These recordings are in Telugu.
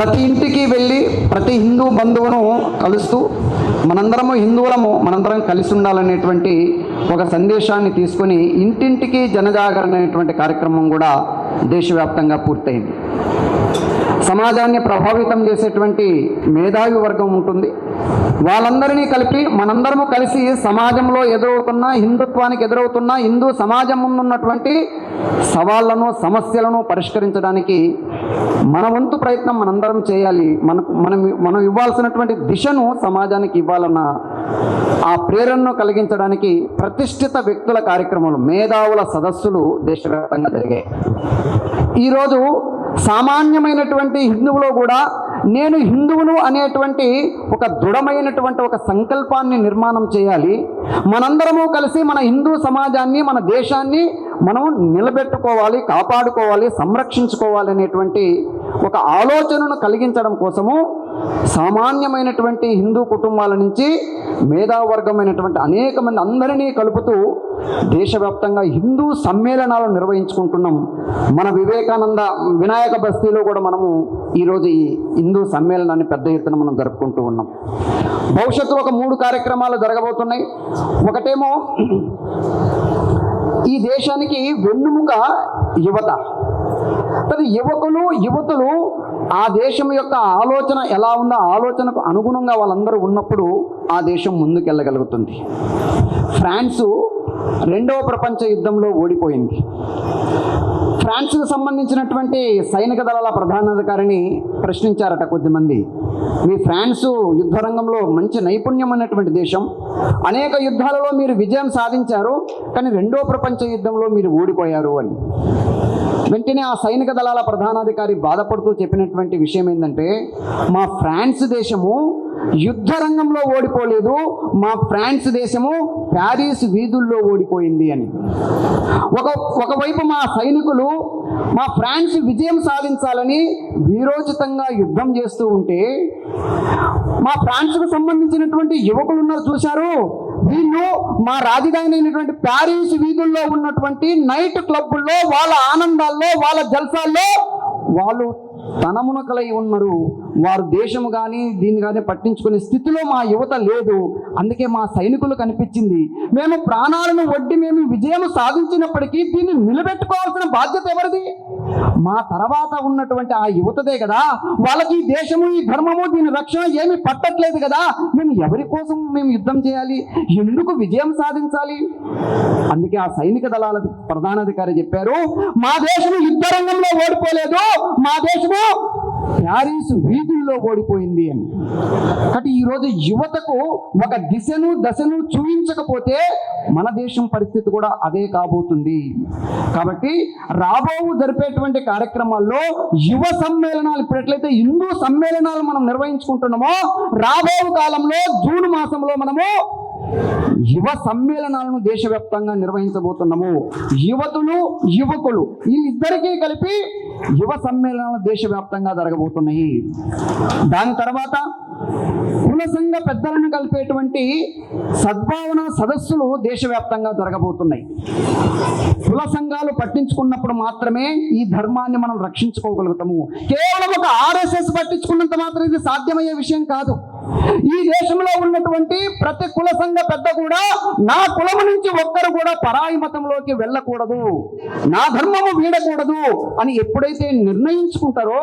ప్రతి ఇంటికి వెళ్ళి ప్రతి హిందూ బంధువును కలుస్తూ మనందరము హిందువులము మనందరం కలిసి ఉండాలనేటువంటి ఒక సందేశాన్ని తీసుకొని ఇంటింటికి జనజాగరణ అనేటువంటి కార్యక్రమం కూడా దేశవ్యాప్తంగా పూర్తయింది. సమాజాన్ని ప్రభావితం చేసేటువంటి మేధావి వర్గం ఉంటుంది. వాళ్ళందరినీ కలిపి మనందరము కలిసి సమాజంలో ఎదురవుతున్న హిందుత్వానికి ఎదురవుతున్న హిందూ సమాజం ముందున్నటువంటి సవాళ్లను సమస్యలను పరిష్కరించడానికి మన వంతు ప్రయత్నం మనందరం చేయాలి. మనం ఇవ్వాల్సినటువంటి దిశను సమాజానికి ఇవ్వాలన్న ఆ ప్రేరణను కలిగించడానికి ప్రతిష్ఠిత వ్యక్తుల కార్యక్రమాలు, మేధావుల సదస్సులు దేశవ్యాప్తంగా జరిగాయి. ఈరోజు సామాన్యమైనటువంటి హిందువులో కూడా నేను హిందువును అనేటువంటి ఒక దృఢమైనటువంటి ఒక సంకల్పాన్ని నిర్మాణం చేయాలి. మనందరము కలిసి మన హిందూ సమాజాన్ని, మన దేశాన్ని మనం నిలబెట్టుకోవాలి, కాపాడుకోవాలి, సంరక్షించుకోవాలి అనేటువంటి ఒక ఆలోచనను కలిగించడం కోసము సామాన్యమైనటువంటి హిందూ కుటుంబాల నుంచి మేధావర్గమైనటువంటి అనేక మంది అందరినీ కలుపుతూ దేశవ్యాప్తంగా హిందూ సమ్మేళనాలు నిర్వహించుకుంటున్నాం. మన వివేకానంద వినాయక బస్తీలో కూడా మనము ఈరోజు ఈ హిందూ సమ్మేళనాన్ని పెద్ద ఎత్తున మనం జరుపుకుంటూ ఉన్నాం. భవిష్యత్తులో ఒక 3 కార్యక్రమాలు జరగబోతున్నాయి. ఒకటేమో ఈ దేశానికి వెన్నుముక యువత. యువతులు ఆ దేశం యొక్క ఆలోచన ఎలా ఉందో ఆలోచనకు అనుగుణంగా వాళ్ళందరూ ఉన్నప్పుడు ఆ దేశం ముందుకెళ్ళగలుగుతుంది. ఫ్రాన్సు 2వ ప్రపంచ యుద్ధంలో ఓడిపోయింది. ఫ్రాన్స్కు సంబంధించినటువంటి సైనిక దళాల ప్రధానాధికారిని ప్రశ్నించారట కొద్దిమంది. మీ ఫ్రాన్సు యుద్ధ రంగంలో మంచి నైపుణ్యం ఉన్నటువంటి దేశం, అనేక యుద్ధాలలో మీరు విజయం సాధించారు, కానీ 2వ ప్రపంచ యుద్ధంలో మీరు ఓడిపోయారు అని. వెంటనే ఆ సైనిక దళాల ప్రధానాధికారి బాధపడుతూ చెప్పినటువంటి విషయం ఏంటంటే, మా ఫ్రాన్స్ దేశము యుద్ధ రంగంలో ఓడిపోలేదు, మా ఫ్రాన్స్ దేశము ప్యారిస్ వీధుల్లో ఓడిపోయింది అని. ఒకవైపు మా సైనికులు మా ఫ్రాన్స్ విజయం సాధించాలని వీరోచితంగా యుద్ధం చేస్తూ ఉంటే, మా ఫ్రాన్స్కు సంబంధించినటువంటి యువకులు ఉన్నారు చూశారు, వీళ్ళు మా రాజధాని అయినటువంటి ప్యారిస్ వీధుల్లో ఉన్నటువంటి నైట్ క్లబ్బుల్లో, వాళ్ళ ఆనందాల్లో, వాళ్ళ జల్సాల్లో వాళ్ళు తనమునకలై ఉన్నారు. వారు దేశము కానీ దీన్ని కానీ పట్టించుకునే స్థితిలో మా యువత లేదు. అందుకే మా సైనికులు కనిపించింది, మేము ప్రాణాలను ఒడ్డి మేము విజయం సాధించినప్పటికీ దీన్ని నిలబెట్టుకోవాల్సిన బాధ్యత ఎవరిది? మా తర్వాత ఉన్నటువంటి ఆ యువతదే కదా. వాళ్ళకి ఈ దేశము, ఈ ధర్మము, దీని రక్షణ ఏమి పట్టట్లేదు కదా. మేము ఎవరి కోసం మేము యుద్ధం చేయాలి? ఎందుకు విజయం సాధించాలి? అందుకే ఆ సైనిక దళాల ప్రధానాధికారి చెప్పారు, మా దేశము యుద్ధ రంగంలో ఓడిపోలేదు, మా దేశము ప్యారిస్ వీధుల్లో ఓడిపోయింది అని. కాబట్టి ఈరోజు యువతకు ఒక దశను చూపించకపోతే మన దేశం పరిస్థితి కూడా అదే కాబోతుంది. కాబట్టి జరిపేటువంటి కార్యక్రమాల్లో యువ సమ్మేళనాలు, ఇప్పుడు ఎట్లయితే హిందూ సమ్మేళనాలు మనం నిర్వహించుకుంటున్నామో, రాబో కాలంలో జూన్ మాసంలో మనము యువ సమ్మేళనాలను దేశవ్యాప్తంగా నిర్వహించబోతున్నాము. యువకులు వీళ్ళిద్దరికీ కలిపి యువ సమ్మేళనాలు దేశవ్యాప్తంగా జరగబోతున్నాయి. దాని తర్వాత కుల సంఘ పెద్దలను కలిపేటువంటి సద్భావన సదస్సులు దేశవ్యాప్తంగా జరగబోతున్నాయి. కుల సంఘాలు పట్టించుకున్నప్పుడు మాత్రమే ఈ ధర్మాన్ని మనం రక్షించుకోగలుగుతాము. కేవలం ఒక ఆర్ఎస్ఎస్ పట్టించుకున్నంత మాత్రం ఇది సాధ్యమయ్యే విషయం కాదు. ఈ దేశంలో ఉన్నటువంటి ప్రతి కుల సంఘ పెద్ద కూడా నా కులము నుంచి ఒక్కరు కూడా పరాయి మతంలోకి వెళ్ళకూడదు, నా ధర్మము వీడకూడదు అని ఎప్పుడైతే నిర్ణయించుకుంటారో,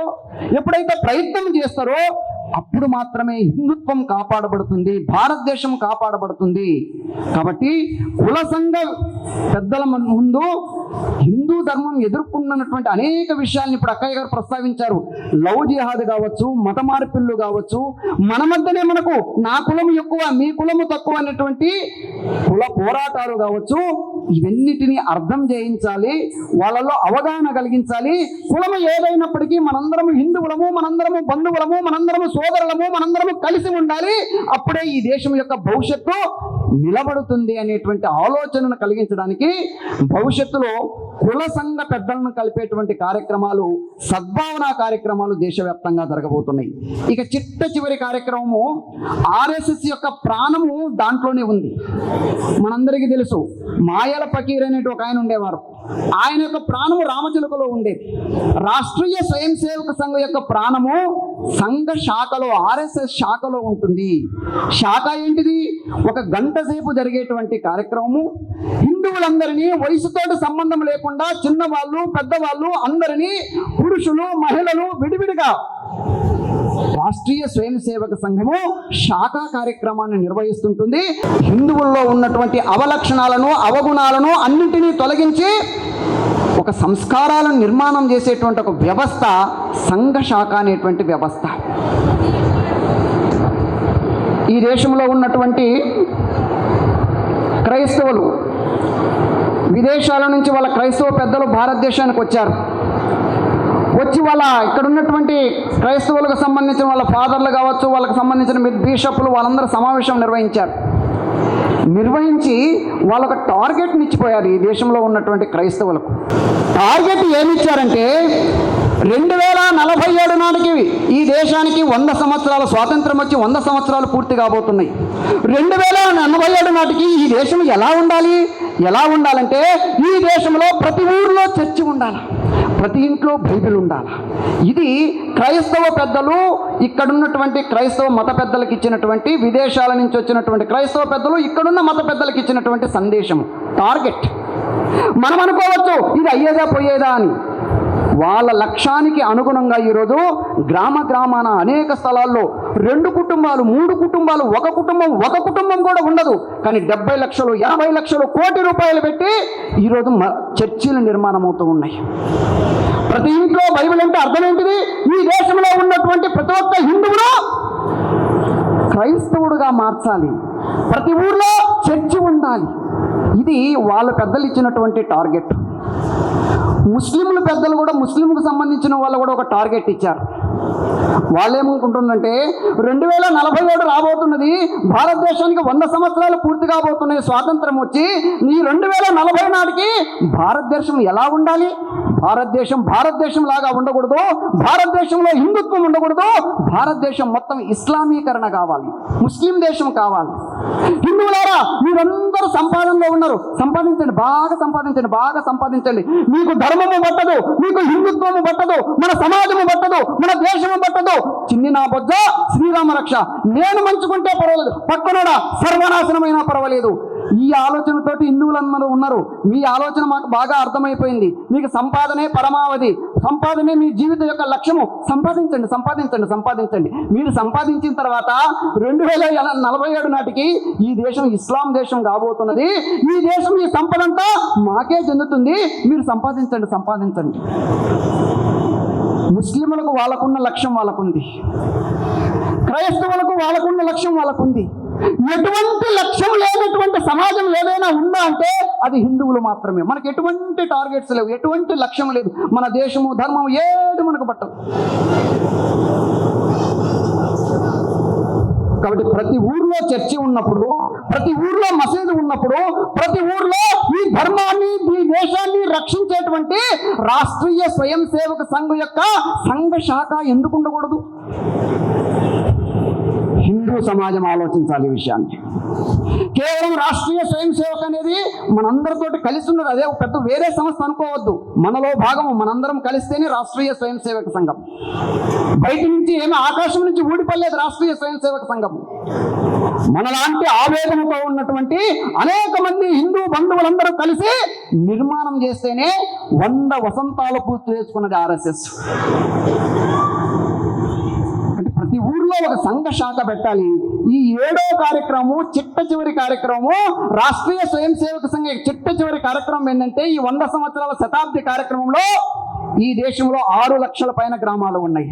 ఎప్పుడైతే ప్రయత్నం చేస్తారో, అప్పుడు మాత్రమే హిందుత్వం కాపాడబడుతుంది, భారతదేశం కాపాడబడుతుంది. కాబట్టి కుల సంఘ పెద్దల ముందు హిందూ ధర్మం ఎదుర్కొన్నటువంటి అనేక విషయాలను ఇప్పుడు అక్కయ్య గారు ప్రస్తావించారు. లవ్ జిహాద్ కావచ్చు, మత మార్పిళ్ళు కావచ్చు, మన మధ్యనే మనకు నా కులం ఎక్కువ మీ కులము తక్కువ అనేటువంటి కుల పోరాటాలు కావచ్చు, ఇవన్నిటినీ అర్థం చేయించాలి, వాళ్ళలో అవగాహన కలిగించాలి. కులము ఏదైనప్పటికీ మనందరము హిందువులము, మనందరము బంధువులము, మనందరము సోదరులము, మనందరము కలిసి ఉండాలి. అప్పుడే ఈ దేశం యొక్క భవిష్యత్తు నిలబడుతుంది అనేటువంటి ఆలోచనను కలిగించడానికి భవిష్యత్తులో కుల సంఘ పెద్దలను కలిపేటువంటి కార్యక్రమాలు, సద్భావన కార్యక్రమాలు దేశవ్యాప్తంగా జరగబోతున్నాయి. ఇక చివరి కార్యక్రమము ఆర్ఎస్ఎస్ యొక్క ప్రాణము దాంట్లోనే ఉంది. మనందరికీ తెలుసు, మాయ రొయ్యల ఫకీర్ అనేటి ఒక ఆయన ఉండేవారు. ఆయన యొక్క ప్రాణము రామచిలుకలో ఉండేది. రాష్ట్రీయ స్వయం సేవక సంఘం యొక్క ప్రాణము సంఘ శాఖలో, ఆర్ఎస్ఎస్ శాఖలో ఉంటుంది. శాఖ ఏంటిది? ఒక గంట సేపు జరిగేటువంటి కార్యక్రమము. హిందువులందరినీ వయసుతోటి సంబంధం లేకుండా చిన్నవాళ్ళు పెద్దవాళ్ళు అందరినీ, పురుషులు మహిళలు విడివిడిగా రాష్ట్రీయ స్వయం సేవక సంఘము శాఖా కార్యక్రమాన్ని నిర్వహిస్తుంటుంది. హిందువుల్లో ఉన్నటువంటి అవలక్షణాలను, అవగుణాలను అన్నింటినీ తొలగించి ఒక సంస్కారాలను నిర్మాణం చేసేటువంటి ఒక వ్యవస్థ సంఘ శాఖ అనేటువంటి వ్యవస్థ. ఈ దేశంలో ఉన్నటువంటి క్రైస్తవులు, విదేశాల నుంచి వాళ్ళ క్రైస్తవ పెద్దలు భారతదేశానికి వచ్చారు. వచ్చి వాళ్ళ ఇక్కడ ఉన్నటువంటి క్రైస్తవులకు సంబంధించిన వాళ్ళ ఫాదర్లు కావచ్చు, వాళ్ళకి సంబంధించిన బిషప్లు వాళ్ళందరూ సమావేశం నిర్వహించి వాళ్ళొక టార్గెట్ని ఇచ్చిపోయారు. ఈ దేశంలో ఉన్నటువంటి క్రైస్తవులకు టార్గెట్ ఏమిచ్చారంటే 2047 నాటికి ఈ దేశానికి 100 సంవత్సరాల స్వాతంత్రం వచ్చి 100 సంవత్సరాలు పూర్తి కాబోతున్నాయి. 2047 నాటికి ఈ దేశం ఎలా ఉండాలంటే ఈ దేశంలో ప్రతి ఊరిలో చర్చి ఉండాలి, ప్రతి ఇంట్లో బైబిల్ ఉండాలి. ఇది క్రైస్తవ పెద్దలు, ఇక్కడున్నటువంటి క్రైస్తవ మత పెద్దలకు ఇచ్చినటువంటి, విదేశాల నుంచి వచ్చినటువంటి క్రైస్తవ పెద్దలు ఇక్కడున్న మత పెద్దలకు ఇచ్చినటువంటి సందేశం, టార్గెట్. మనం అనుకోవచ్చు ఇది అయ్యేదా పోయేదా అని. వాళ్ళ లక్ష్యానికి అనుగుణంగా ఈరోజు గ్రామాన అనేక స్థలాల్లో 2 కుటుంబాలు 3 కుటుంబాలు, ఒక కుటుంబం కూడా ఉండదు, కానీ 70 లక్షలు 80 లక్షలు కోటి రూపాయలు పెట్టి ఈరోజు చర్చిలు నిర్మాణం అవుతూ ఉన్నాయి. ప్రతి ఇంట్లో బైబిల్ అంటే అర్థం ఏంటిది? ఈ దేశంలో ఉన్నటువంటి ప్రతి ఒక్క హిందువును క్రైస్తవుడుగా మార్చాలి, ప్రతి ఊర్లో చర్చి ఉండాలి. ఇది వాళ్ళ పెద్దలు ఇచ్చినటువంటి టార్గెట్. ముస్లింల పెద్దలు కూడా, ముస్లింకు సంబంధించిన వాళ్ళు కూడా ఒక టార్గెట్ ఇచ్చారు. వాళ్ళు ఏమనుకుంటుందంటే 2047 రాబోతున్నది, భారతదేశానికి 100 సంవత్సరాలు పూర్తి కాబోతున్నాయి స్వాతంత్రం వచ్చి. ఈ 2040 నాటికి భారతదేశం ఎలా ఉండాలి? భారతదేశం లాగా ఉండకూడదు, భారతదేశంలో హిందుత్వం ఉండకూడదు, భారతదేశం మొత్తం ఇస్లామీకరణ కావాలి, ముస్లిం దేశం కావాలి. హిందువులారా మీరందరూ సంపాదనలో ఉన్నారు, సంపాదించండి, బాగా సంపాదించండి. మీకు ధర్మము పట్టదు, మీకు హిందుత్వము పట్టదు, మన సమాజము పట్టదు, మన దేశము పట్టదు. చిన్ని నా బొజ్జ శ్రీరామ రక్ష, నేను మంచుకుంటే పర్వాలేదు, పక్కనోడా సర్వనాశనమైనా పర్వాలేదు. ఈ ఆలోచనతోటి హిందువులందరూ ఉన్నారు. మీ ఆలోచన మాకు బాగా అర్థమైపోయింది. మీకు సంపాదనే పరమావధి, సంపాదనే మీ జీవితం యొక్క లక్ష్యము. సంపాదించండి. మీరు సంపాదించిన తర్వాత 2047 నాటికి ఈ దేశం ఇస్లాం దేశం కాబోతున్నది. ఈ దేశం, ఈ సంపదంతా మాకే చెందుతుంది. మీరు సంపాదించండి. ముస్లింలకు వాళ్ళకున్న లక్ష్యం వాళ్ళకుంది, క్రైస్తవులకు వాళ్ళకున్న లక్ష్యం వాళ్ళకుంది. ఎటువంటి లక్ష్యం లేనటువంటి సమాజం ఏదైనా ఉందా అంటే అది హిందువులు మాత్రమే. మనకు ఎటువంటి టార్గెట్స్ లేవు, ఎటువంటి లక్ష్యం లేదు. మన దేశము ధర్మం ఏది మనకు పట్టదు. కాబట్టి ప్రతి ఊర్లో చర్చి ఉన్నప్పుడు, ప్రతి ఊర్లో మసీదు ఉన్నప్పుడు, ప్రతి ఊర్లో ఈ ధర్మాన్ని, ఈ దేశాన్ని రక్షించేటువంటి రాష్ట్రీయ స్వయం సేవక సంఘం యొక్క సంఘ శాఖ ఎందుకు ఉండకూడదు? హిందూ సమాజం ఆలోచించాలి ఈ విషయాన్ని. కేవలం రాష్ట్రీయ స్వయం సేవక అనేది మనందరితోటి కలిసి ఉన్నది, అదే పెద్ద వేరే సంస్థ అనుకోవద్దు. మనలో భాగము, మనందరం కలిస్తేనే రాష్ట్రీయ స్వయం సేవక సంఘం. బయట నుంచి ఆకాశం నుంచి ఊడిపడలేదు రాష్ట్రీయ స్వయం సేవక సంఘం. మనలాంటి ఆవేదనతో ఉన్నటువంటి అనేక మంది హిందూ బంధువులందరూ కలిసి నిర్మాణం చేస్తేనే 100 వసంతాలు పూర్తి చేసుకున్నది ఆర్ఎస్ఎస్. ప్రతి ఊర్లో ఒక సంఘ శాఖ పెట్టాలి. ఈ 7వ కార్యక్రమం, చిట్ట చివరి కార్యక్రమం, రాష్ట్రీయ స్వయం సేవక సంఘ చిట్ట చివరి కార్యక్రమం ఏంటంటే ఈ 100 సంవత్సరాల శతాబ్ది కార్యక్రమంలో ఈ దేశంలో 6 లక్షల పైన గ్రామాలు ఉన్నాయి.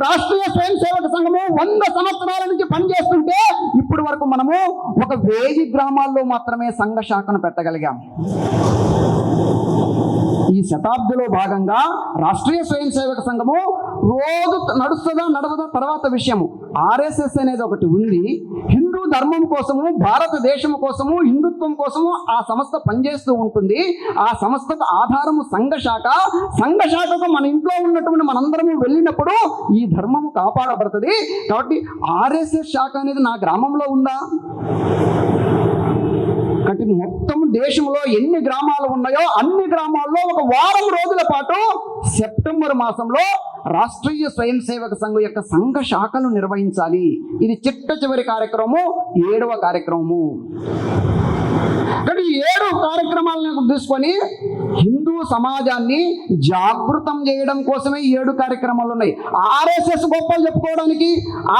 రాష్ట్రీయ స్వయం సేవక సంఘము 100 సంవత్సరాల నుంచి పనిచేస్తుంటే ఇప్పటి వరకు మనము ఒక 1000 గ్రామాల్లో మాత్రమే సంఘ శాఖను పెట్టగలిగాం. ఈ శతాబ్దిలో భాగంగా రాష్ట్రీయ స్వయం సేవక సంఘము రోజు నడుస్తుందా నడవదా తర్వాత విషయము. ఆర్ఎస్ఎస్ అనేది ఒకటి ఉంది. హిందూ ధర్మం కోసము, భారతదేశం కోసము, హిందుత్వం కోసము ఆ సంస్థ పనిచేస్తూ ఉంటుంది. ఆ సంస్థకు ఆధారము సంఘ శాఖ. సంఘ శాఖకు మన ఇంట్లో ఉన్నటువంటి మనందరము వెళ్ళినప్పుడు ఈ ధర్మము కాపాడబడుతుంది. కాబట్టి ఆర్ఎస్ఎస్ శాఖ అనేది నా గ్రామంలో ఉందా? కాబట్టి మొత్తం దేశంలో ఎన్ని గ్రామాలు ఉన్నాయో అన్ని గ్రామాల్లో ఒక వారం రోజుల పాటు సెప్టెంబర్ మాసంలో రాష్ట్రీయ స్వయం సేవక సంఘం యొక్క సంఘ శాఖలు నిర్వహించాలి. ఇది చిట్ట చివరి కార్యక్రమము, 7వ కార్యక్రమము. కానీ 7 కార్యక్రమాలను తీసుకొని హిందూ సమాజాన్ని జాగృతం చేయడం కోసమే 7 కార్యక్రమాలు ఉన్నాయి. ఆర్ఎస్ఎస్ గొప్పలు చెప్పుకోవడానికి,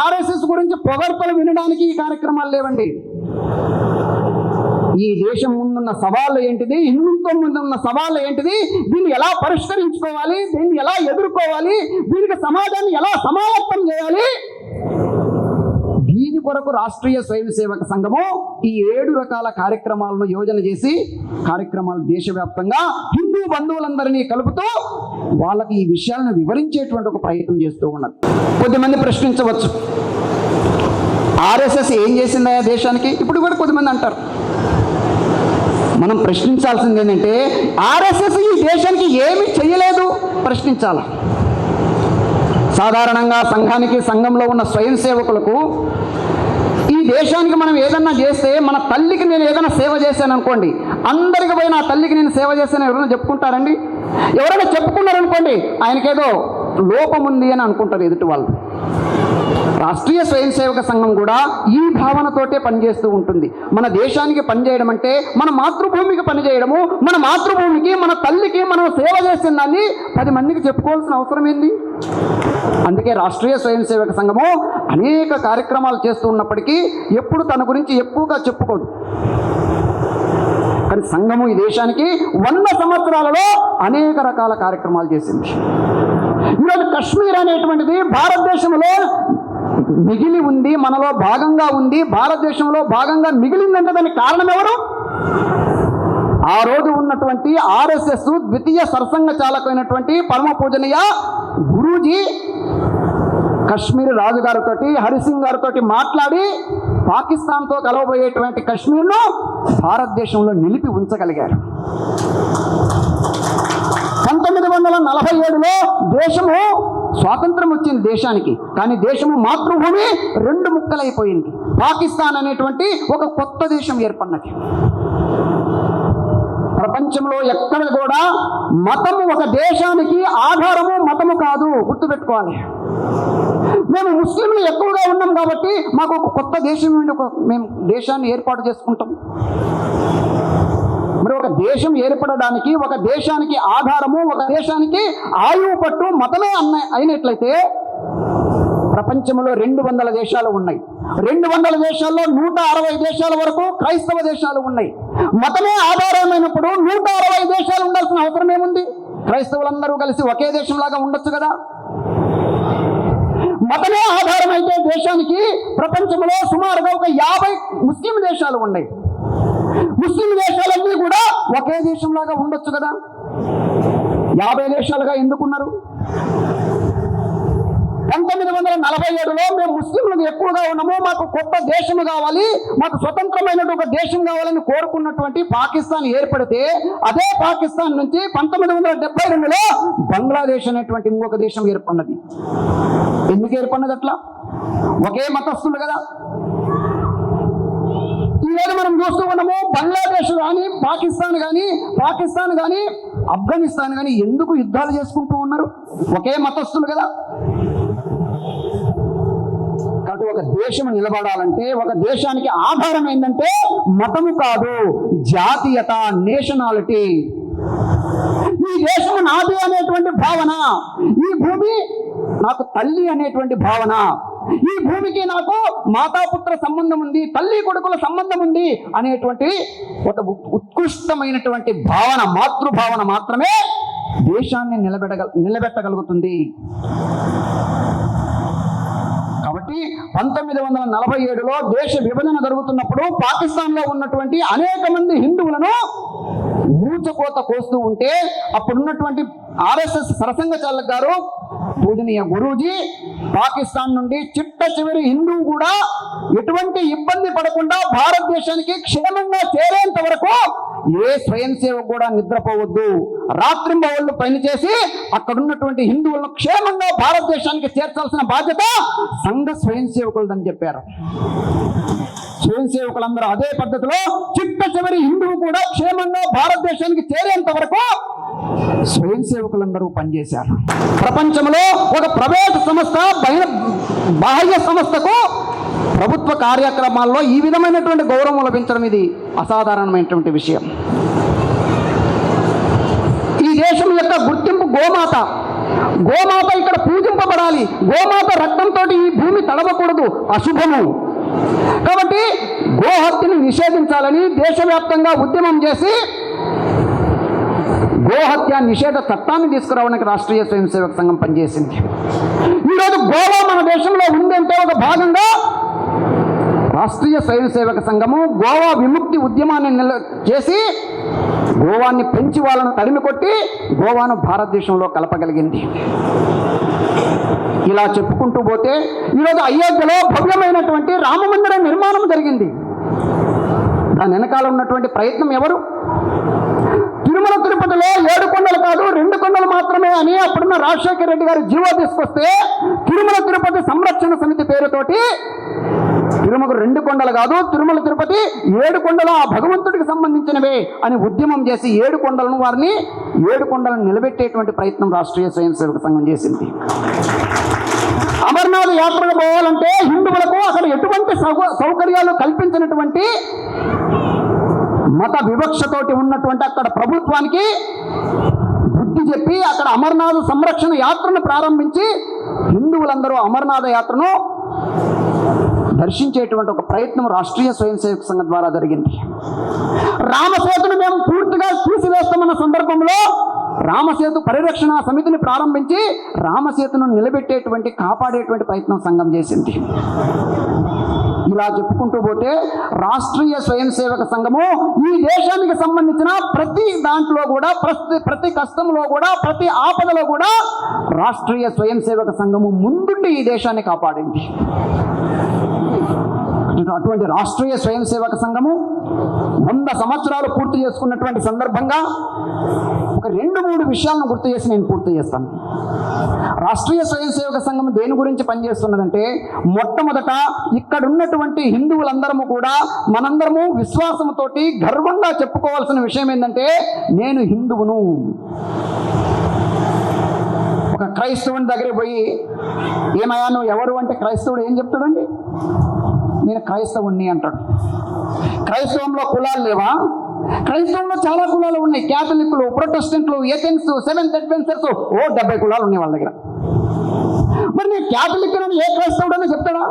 ఆర్ఎస్ఎస్ గురించి పొగడ్తలు వినడానికి ఈ కార్యక్రమాలు లేవండి. ఈ దేశం ముందున్న సవాళ్ళు ఏంటిది, హిందుత్వం ముందున్న సవాళ్ళు ఏంటిది, దీన్ని ఎలా పరిష్కరించుకోవాలి, దీన్ని ఎలా ఎదుర్కోవాలి, దీనికి సమాజాన్ని ఎలా సమాయత్తం చేయాలి, దీని కొరకు రాష్ట్రీయ స్వయం సేవక సంఘము ఈ 7 రకాల కార్యక్రమాలను యోజన చేసి కార్యక్రమాలు దేశవ్యాప్తంగా హిందూ బంధువులందరినీ కలుపుతూ వాళ్ళకి ఈ విషయాలను వివరించేటువంటి ఒక ప్రయత్నం చేస్తూ ఉన్నారు. కొద్దిమంది ప్రశ్నించవచ్చు, ఆర్ఎస్ఎస్ ఏం చేసిందా దేశానికి? ఇప్పుడు కూడా కొద్దిమంది అంటారు. మనం ప్రశ్నించాల్సింది ఏంటంటే ఆర్ఎస్ఎస్ ఈ దేశానికి ఏమీ చేయలేదు ప్రశ్నించాల. సాధారణంగా సంఘానికి, సంఘంలో ఉన్న స్వయం సేవకులకు ఈ దేశానికి మనం ఏదన్నా చేస్తే, మన తల్లికి నేను ఏదైనా సేవ చేశాను అనుకోండి, అందరికి పోయి నా తల్లికి నేను సేవ చేశాను ఎవరైనా చెప్పుకుంటారండి? ఎవరైనా చెప్పుకున్నారనుకోండి, ఆయనకేదో లోపం ఉంది అని అనుకుంటారు ఎదుటి వాళ్ళు. రాష్ట్రీయ స్వయం సేవక సంఘం కూడా ఈ భావనతోటే పనిచేస్తూ ఉంటుంది. మన దేశానికి పనిచేయడం అంటే మన మాతృభూమికి పనిచేయడము, మన మాతృభూమికి, మన తల్లికి మనం సేవ చేసిన దాన్ని 10 మందికి చెప్పుకోవాల్సిన అవసరం ఏంది? అందుకే రాష్ట్రీయ స్వయం సేవక సంఘము అనేక కార్యక్రమాలు చేస్తూ ఉన్నప్పటికీ ఎప్పుడు తన గురించి ఎక్కువగా చెప్పుకోదు. కానీ సంఘము ఈ దేశానికి 100 సంవత్సరాలలో అనేక రకాల కార్యక్రమాలు చేసింది. ఈరోజు కశ్మీర్ అనేటువంటిది భారతదేశంలో మిగిలి ఉంది, మనలో భాగంగా ఉంది, భారతదేశంలో భాగంగా మిగిలిందంటే దానికి కారణం ఎవరు? ఆ రోజు ఉన్నటువంటి ఆర్ఎస్ఎస్ ద్వితీయ సర్సంఘ చాలకైనటువంటి పరమ పూజనీయ గురూజీ కశ్మీర్ రాజుగారితో, హరిసింగ్ గారితో మాట్లాడి పాకిస్తాన్తో కలవబోయేటువంటి కశ్మీర్ను భారతదేశంలో నిలిపి ఉంచగలిగారు. 1947లో దేశము స్వాతంత్రం వచ్చింది దేశానికి. కానీ దేశము మాతృభూమి 2 ముక్కలైపోయింది. పాకిస్తాన్ అనేటువంటి ఒక కొత్త దేశం ఏర్పడినది. ప్రపంచంలో ఎక్కడ కూడా మతము, ఒక దేశానికి ఆధారము మతము కాదు, గుర్తుపెట్టుకోవాలి. మేము ముస్లింలు ఎక్కువగా ఉన్నాం కాబట్టి మాకు ఒక కొత్త దేశం, మేము దేశాన్ని ఏర్పాటు చేసుకుంటాం. మరి ఒక దేశం ఏర్పడడానికి, ఒక దేశానికి ఆధారము, ఒక దేశానికి ఆయువు పట్టు మతమే అయినట్లయితే ప్రపంచంలో 200 దేశాలు ఉన్నాయి. 200 దేశాల్లో 160 దేశాల వరకు క్రైస్తవ దేశాలు ఉన్నాయి. మతమే ఆధారమైనప్పుడు 160 దేశాలు ఉండాల్సిన అవసరం ఏముంది? క్రైస్తవులందరూ కలిసి ఒకే దేశంలాగా ఉండొచ్చు కదా. మతమే ఆధారమైతే దేశానికి ప్రపంచంలో సుమారుగా ఒక 50 ముస్లిం దేశాలు ఉన్నాయి. ముస్లిం దేశాలన్నీ కూడా ఒకే దేశంలాగా ఉండొచ్చు కదా. 50 దేశాలుగా ఎందుకున్నారు? 1947లో మేము ముస్లింలు ఎక్కువగా ఉన్నాము, మాకు కొత్త దేశం కావాలి, మాకు స్వతంత్రమైనటువంటి ఒక దేశం కావాలని కోరుకున్నటువంటి పాకిస్తాన్ ఏర్పడితే, అదే పాకిస్తాన్ నుంచి 1972లో బంగ్లాదేశ్ అనేటువంటి ఇంకొక దేశం ఏర్పడినది. ఎందుకు ఏర్పడినది అట్లా? ఒకే మతస్థులు కదా. ఈరోజు మనం చూస్తూ ఉన్నాము, బంగ్లాదేశ్ కానీ, పాకిస్తాన్ కానీ, ఆఫ్ఘనిస్తాన్ కానీ ఎందుకు యుద్ధాలు చేసుకుంటూ ఉన్నారు? ఒకే మతస్థులు కదా. కాబట్టి ఒక దేశం నిలబడాలంటే, ఒక దేశానికి ఆధారం ఏంటంటే మతము కాదు, జాతీయత, నేషనాలిటీ. ఈ దేశం నాది అనేటువంటి భావన, ఈ భూమి నాకు తల్లి అనేటువంటి భావన, ఈ భూమికి నాకు మాతాపుత్ర సంబంధం ఉంది, తల్లి కొడుకుల సంబంధం ఉంది అనేటువంటి ఒక ఉత్కృష్టమైనటువంటి భావన, మాతృభావన మాత్రమే దేశాన్ని నిలబెట్టగలుగుతుంది. కాబట్టి 1947లో దేశ విభజన జరుగుతున్నప్పుడు పాకిస్తాన్లో ఉన్నటువంటి అనేక మంది హిందువులను ఊచకోత కోస్తూ ఉంటే, అప్పుడున్నటువంటి ఆర్ఎస్ఎస్ సరసంఘ చాలక్ గారు, పూజనీయ గురూజీ, పాకిస్తాన్ నుండి చిట్ట చివరి హిందువు కూడా ఎటువంటి ఇబ్బంది పడకుండా భారతదేశానికి క్షేమంగా చేరేంత వరకు ఏ స్వయం సేవకు కూడా నిద్రపోవద్దు, రాత్రింబవళ్ళు పనిచేసి అక్కడున్నటువంటి హిందువులను క్షేమంగా భారతదేశానికి చేర్చాల్సిన బాధ్యత సంఘ స్వయం సేవకులదని చెప్పారు. స్వయం సేవకులందరూ అదే పద్ధతిలో చిట్ట చివరి హిందువు కూడా క్షేమంగా భారతదేశానికి చేరేంత వరకు స్వయం సేవకులందరూ పనిచేశారు. ప్రపంచంలో ఒక ప్రైవేట్ సంస్థ బాహ్య సంస్థకు ప్రభుత్వ కార్యక్రమాల్లో ఈ విధమైనటువంటి గౌరవం లభించడం ఇది అసాధారణమైనటువంటి విషయం. ఈ దేశం యొక్క గుర్తింపు గోమాత. గోమాత ఇక్కడ పూజింపబడాలి. గోమాత రక్తంతో ఈ భూమి తడవకూడదు, అశుభము. కాబట్టి గోహత్యను నిషేధించాలని దేశవ్యాప్తంగా ఉద్యమం చేసి గోహత్య నిషేధ చట్టాన్ని తీసుకురావడానికి రాష్ట్రీయ స్వయం సేవక సంఘం పనిచేసింది. ఈరోజు గోవా మన దేశంలో ఉందంటే ఒక భాగంగా రాష్ట్రీయ స్వయం సేవక సంఘము గోవా విముక్తి ఉద్యమాన్ని చేసి గోవాన్ని పెంచి వాళ్ళను తరిమి కొట్టి గోవాను భారతదేశంలో కలపగలిగింది. ఇలా చెప్పుకుంటూ పోతే ఈరోజు అయోధ్యలో భవ్యమైనటువంటి రామమందిర నిర్మాణం జరిగింది. దాని వెనకాల ఉన్నటువంటి ప్రయత్నం ఎవరు? తిరుమల తిరుపతిలో 7 కొండలు కాదు 2 కొండలు మాత్రమే అని అప్పుడున్న రాజశేఖర రెడ్డి గారు జీవో తీసుకొస్తే తిరుమల తిరుపతి సంరక్షణ సమితి పేరుతోటి తిరుమలకు 2 కొండలు కాదు, తిరుమల తిరుపతి 7 కొండలు ఆ భగవంతుడికి సంబంధించినవే అని ఉద్యమం చేసి 7 కొండలను నిలబెట్టేటువంటి ప్రయత్నం రాష్ట్రీయ స్వయం సేవక సంఘం చేసింది. అమర్నాథ్ యాత్రకు పోవాలంటే హిందువులకు అక్కడ ఎటువంటి సౌకర్యాలు కల్పించినటువంటి మత వివక్షతోటి ఉన్నటువంటి అక్కడ ప్రభుత్వానికి బుద్ధి చెప్పి అక్కడ అమర్నాథ్ సంరక్షణ యాత్రను ప్రారంభించి హిందువులందరూ అమర్నాథ యాత్రను దర్శించేటువంటి ఒక ప్రయత్నం రాష్ట్రీయ స్వయం సేవక సంఘం ద్వారా జరిగింది. రామసేతును మేము పూర్తిగా తీసివేస్తామన్న సందర్భంలో రామసేతు పరిరక్షణ సమితిని ప్రారంభించి రామసేతును నిలబెట్టేటువంటి కాపాడేటువంటి ప్రయత్నం సంఘం చేసింది. ఇలా చెప్పుకుంటూ పోతే రాష్ట్రీయ స్వయం సేవక సంఘము ఈ దేశానికి సంబంధించిన ప్రతి దాంట్లో కూడా ప్రతి కష్టంలో కూడా ప్రతి ఆపదలో కూడా రాష్ట్రీయ స్వయం సేవక సంఘము ముందుండి ఈ దేశాన్ని కాపాడింది. అటువంటి రాష్ట్రీయ స్వయం సేవక సంఘము 100 సంవత్సరాలు పూర్తి చేసుకున్నటువంటి సందర్భంగా ఒక 2-3 విషయాలను గుర్తు చేసి నేను పూర్తి చేస్తాను. రాష్ట్రీయ స్వయం సేవక సంఘం దేని గురించి పనిచేస్తున్నదంటే మొట్టమొదట ఇక్కడ ఉన్నటువంటి హిందువులందరము కూడా మనందరము విశ్వాసంతో గర్వంగా చెప్పుకోవాల్సిన విషయం ఏంటంటే నేను హిందువును. ఒక క్రైస్తవుని దగ్గరికి పోయి ఏమయ్యా నువ్వు ఎవరు అంటే క్రైస్తవుడు ఏం చెప్తాడండి? నేను క్రైస్తవుణ్ణి అంటాడు. క్రైస్తవంలో కులాలు లేవా? క్రైస్తవంలో చాలా కులాలు ఉన్నాయి. క్యాథలిక్లు, ప్రొటెస్టెంట్లు, ఏథెన్స్, సెవెంత్ అడ్వెంచర్స్ 70 కులాలు ఉన్నాయి వాళ్ళ దగ్గర. మరి నేను క్యాథలిక్ అని ఏ క్రైస్తవుడు అని చెప్తాడా?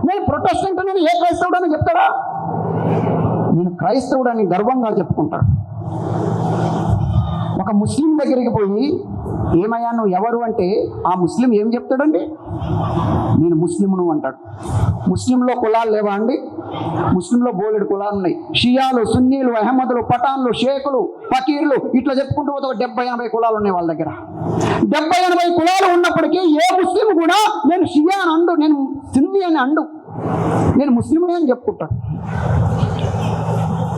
నేను ప్రొటెస్టెంట్ అని ఏ క్రైస్తవుడు అని చెప్తాడా? నేను క్రైస్తవుడు అని గర్వంగా చెప్పుకుంటాడు. ఒక ముస్లిం దగ్గరికి పోయి ఏమయ్యా నువ్వు ఎవరు అంటే ఆ ముస్లిం ఏం చెప్తాడండి? నేను ముస్లింను అంటాడు. ముస్లింలో కులాలు లేవా అండి? ముస్లింలో బోలెడు కులాలు ఉన్నాయి. షియాలు, సున్నీలు, అహ్మదులు, పఠాన్లు, షేకులు, ఫకీర్లు ఇట్లా చెప్పుకుంటూ పోతే 70-80 కులాలు ఉన్నాయి వాళ్ళ దగ్గర. 70-80 కులాలు ఉన్నప్పటికీ ఏ ముస్లిం కూడా నేను షియా అని అండు, నేను సున్నీ అని అండు, నేను ముస్లింనే అని చెప్పుకుంటాడు.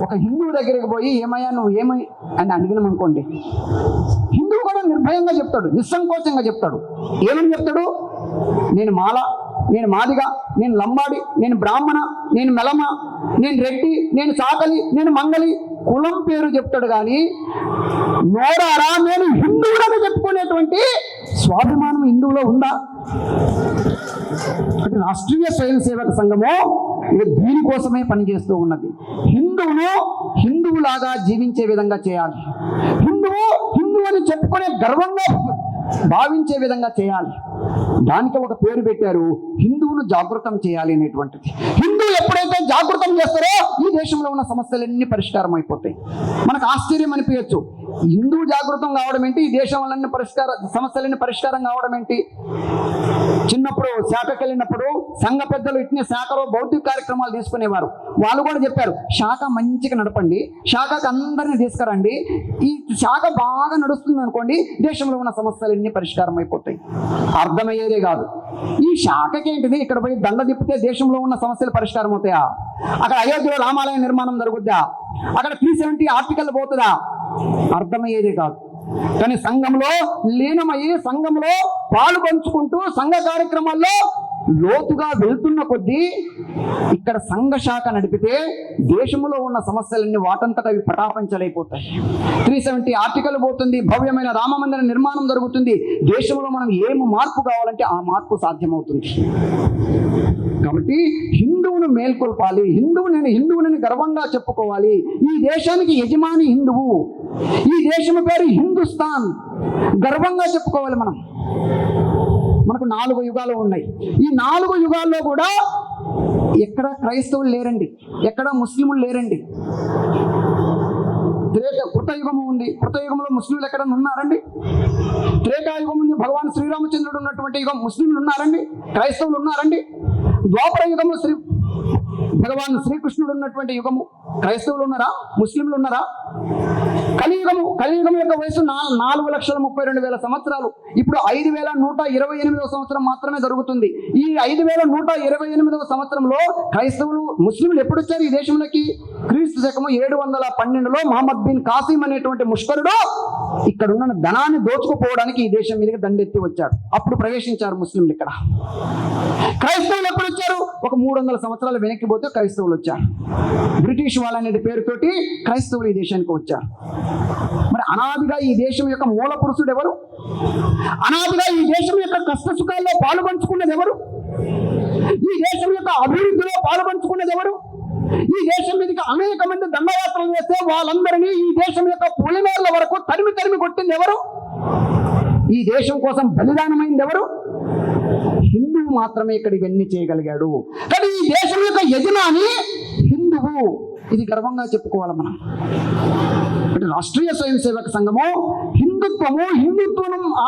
ఒక హిందువు దగ్గరికి పోయి ఏమయ్యా నువ్వు ఏమై అని అడిగినాం అనుకోండి, హిందువు కూడా నిర్భయంగా చెప్తాడు, నిస్సంకోచంగా చెప్తాడు. ఏమని చెప్తాడు? నేను మాల, నేను మాదిగ, నేను లంబాడి, నేను బ్రాహ్మణ, నేను మెలమ, నేను రెడ్డి, నేను చాకలి, నేను మంగలి, కులం పేరు చెప్తాడు. కానీ నోరారా నేను హిందువులని చెప్పుకునేటువంటి స్వాభిమానం హిందువులో ఉందా? రాష్ట్రీయ స్వయం సేవక సంఘము ఇది దీనికోసమే పనిచేస్తూ ఉన్నది. హిందువును హిందువులాగా జీవించే విధంగా చేయాలి. హిందువు అని చెప్పుకునే గర్వంగా భావించే విధంగా చేయాలి. దానికి ఒక పేరు పెట్టారు, హిందువును జాగృతం చేయాలి అనేటువంటిది. హిందువు ఎప్పుడైతే జాగృతం చేస్తారో ఈ దేశంలో ఉన్న సమస్యలన్నీ పరిష్కారం అయిపోతాయి. మనకు ఆశ్చర్యం అనిపించచ్చు, హిందువు జాగృతం కావడం ఏంటి, ఈ దేశంలో సమస్యలన్నీ పరిష్కారం కావడం ఏంటి? చిన్నప్పుడు శాఖకి వెళ్ళినప్పుడు సంఘ పెద్దలు ఇట్నే శాఖలో భౌతిక కార్యక్రమాలు తీసుకునేవారు. వాళ్ళు కూడా చెప్పారు, శాఖ మంచిగా నడపండి, శాఖకు అందరినీ తీసుకురండి, ఈ శాఖ బాగా నడుస్తుంది అనుకోండి దేశంలో ఉన్న సమస్యలన్నీ పరిష్కారం అయిపోతాయి. అర్థమయ్యేదే కాదు. ఈ శాఖకి ఏంటిది, ఇక్కడ పోయి దండ తిప్పితే దేశంలో ఉన్న సమస్యలు పరిష్కారం అవుతాయా? అక్కడ అయోధ్యలో రామాలయ నిర్మాణం జరుగుద్దా? అక్కడ 370 ఆర్టికల్ పోతుందా? అర్థమయ్యేదే కాదు. కానీ సంఘంలో లీనమయ్యి సంఘంలో పాలు పంచుకుంటూ సంఘ కార్యక్రమాల్లో లోతుగా వెళ్తున్న కొద్దీ ఇక్కడ సంఘ శాఖ నడిపితే దేశంలో ఉన్న సమస్యలన్నీ వాటంతట అవి పటాపంచలైపోతాయి. 370 ఆర్టికల్ పోతుంది, భవ్యమైన రామమందిర నిర్మాణం జరుగుతుంది. దేశంలో మనం ఏం మార్పు కావాలంటే ఆ మార్పు సాధ్యమవుతుంది. కాబట్టి హిందువును మేల్కొల్పాలి, నేను హిందువునని గర్వంగా చెప్పుకోవాలి. ఈ దేశానికి యజమాని హిందువు, ఈ దేశం పేరు హిందుస్థాన్, గర్వంగా చెప్పుకోవాలి. మనకు 4 యుగాలు ఉన్నాయి. ఈ 4 యుగాల్లో కూడా ఎక్కడ క్రైస్తవులు లేరండి, ఎక్కడ ముస్లింలు లేరండి. కృతయుగము ఉంది, కృతయుగంలో ముస్లింలు ఎక్కడన్నా ఉన్నారండి? త్రేతాయుగం ఉంది, భగవాన్ శ్రీరామచంద్రుడు ఉన్నటువంటి యుగం, ముస్లింలు ఉన్నారండి? క్రైస్తవులు ఉన్నారండి? ద్వాపర యుగంలో భగవాన్ శ్రీకృష్ణుడు ఉన్నటువంటి యుగము, క్రైస్తవులు ఉన్నారా? ముస్లింలు ఉన్నారా? కలియుగం యొక్క వయసు 4,32,000 సంవత్సరాలు. ఇప్పుడు 5,128వ సంవత్సరం మాత్రమే జరుగుతుంది. ఈ 5,128వ సంవత్సరంలో క్రైస్తవులు, ముస్లింలు ఎప్పుడు వచ్చారు ఈ దేశంలోకి? క్రీస్తు శకము 712లో మహమ్మద్ బిన్ కాసిం అనేటువంటి ముష్కరుడు ఇక్కడ ఉన్న ధనాన్ని దోచుకుపోవడానికి ఈ దేశం మీదకి దండెత్తి వచ్చాడు. అప్పుడు ప్రవేశించారు ముస్లింలు ఇక్కడ. క్రైస్తవులు ఎప్పుడు వచ్చారు? ఒక 300 సంవత్సరాలు వెనక్కి పోతే క్రైస్తవులు వచ్చారు. బ్రిటిష్ వాళ్ళనే పేరుతోటి క్రైస్తవులు ఈ దేశానికి వచ్చారు. మరి అనాదిగా ఈ దేశం యొక్క మూల పురుషుడు ఎవరు? అనాదిగా ఈ దేశం యొక్క కష్ట సుఖాల్లో పాలుపంచుకున్నది ఎవరు? ఈ దేశం యొక్క అభివృద్ధిలో పాలుపంచుకున్నది ఎవరు? ఈ దేశం మీదకి అనేక మంది దండయాత్రలు చేస్తే వాళ్ళందరినీ ఈ దేశం యొక్క పులిమేర్ల వరకు తరిమి కొట్టింది ఎవరు? ఈ దేశం కోసం బలిదానమైంది ఎవరు? హిందువు మాత్రమే ఇక్కడ ఇవన్నీ చేయగలిగాడు. కానీ ఈ దేశం యొక్క యజమాని హిందువు, ఇది గర్వంగా చెప్పుకోవాలి మనం. రాష్ట్రీయ స్వయం సేవక సంఘము హిందుత్వం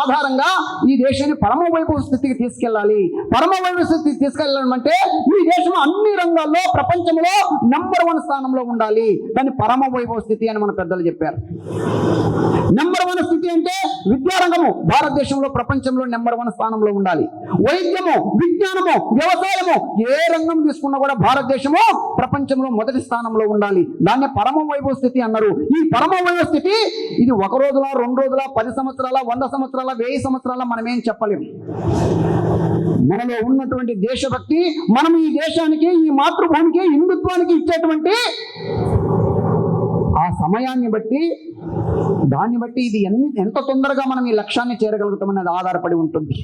ఆధారంగా ఈ దేశాన్ని పరమ వైభవ స్థితికి తీసుకెళ్ళాలి. పరమ వైభవ స్థితికి తీసుకెళ్ళడం అంటే ఈ దేశం అన్ని రంగాల్లో ప్రపంచంలో నెంబర్ 1 స్థానంలో ఉండాలి. దాన్ని పరమ వైభవ స్థితి అని మన పెద్దలు చెప్పారు. నెంబర్ 1 స్థితి అంటే విద్యారంగము భారతదేశంలో ప్రపంచంలో నెంబర్ 1 స్థానంలో ఉండాలి. వైద్యము, విజ్ఞానము, వ్యవసాయము, ఏ రంగం తీసుకున్నా కూడా భారతదేశము ప్రపంచంలో మొదటి స్థానంలో ఉండాలి. దాన్ని పరమ వైభవ స్థితి అన్నారు. ఈ పరమ వైభవ స్థితి ఇది 1 రోజుల 2 రోజుల 10 సంవత్సరాల 100 సంవత్సరాల 1000 సంవత్సరాల మనమేం చెప్పలేము. మనలో ఉన్నటువంటి దేశభక్తి, మనం ఈ దేశానికి, ఈ మాతృభూమికి, హిందుత్వానికి ఇచ్చేటువంటి ఆ సమయాన్ని బట్టి, దాన్ని బట్టి ఇది ఎంత తొందరగా మనం ఈ లక్ష్యాన్ని చేరగలుగుతామనేది ఆధారపడి ఉంటుంది.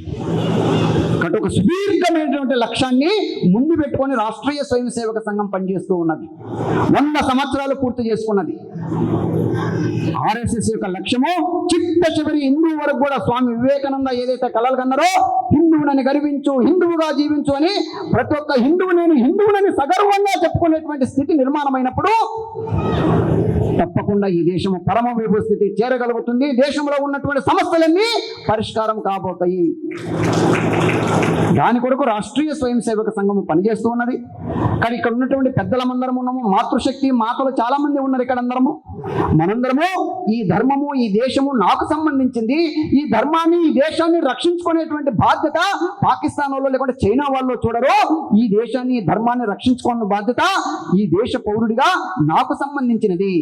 కాబట్టి ఒక సుదీర్ఘమైనటువంటి లక్ష్యాన్ని ముందు పెట్టుకొని రాష్ట్రీయ స్వయం సేవక సంఘం పనిచేస్తూ ఉన్నది. 100 సంవత్సరాలు పూర్తి చేసుకున్నది. RSS యొక్క లక్ష్యము చిట్ట చివరి హిందువు వరకు కూడా స్వామి వివేకానంద ఏదైతే కలలు కన్నారో, హిందువునని గర్వించు, హిందువుగా జీవించు అని ప్రతి ఒక్క హిందువునని సగర్వంగా చెప్పుకునేటువంటి స్థితి నిర్మాణమైనప్పుడు తప్పకుండా ఈ దేశము పరమ వైభవ స్థితి చేరగలుగుతుంది. దేశంలో ఉన్నటువంటి సమస్యలన్నీ పరిష్కారం కాబోతాయి. దాని కొరకు రాష్ట్రీయ స్వయం సేవక సంఘం పనిచేస్తూ ఉన్నది. కానీ ఇక్కడ ఉన్నటువంటి పెద్దలమందరం ఉన్నాము, మాతృశక్తి మాతలు చాలా మంది ఉన్నారు ఇక్కడ. మనందరము ఈ ధర్మము, ఈ దేశము నాకు సంబంధించింది. ఈ ధర్మాన్ని, ఈ దేశాన్ని రక్షించుకునేటువంటి బాధ్యత పాకిస్తాన్ వాళ్ళు లేకుంటే చైనా వాళ్ళు చూడరు. ఈ దేశాన్ని, ఈ ధర్మాన్ని రక్షించుకునే బాధ్యత ఈ దేశ పౌరుడిగా నాకు సంబంధించినది.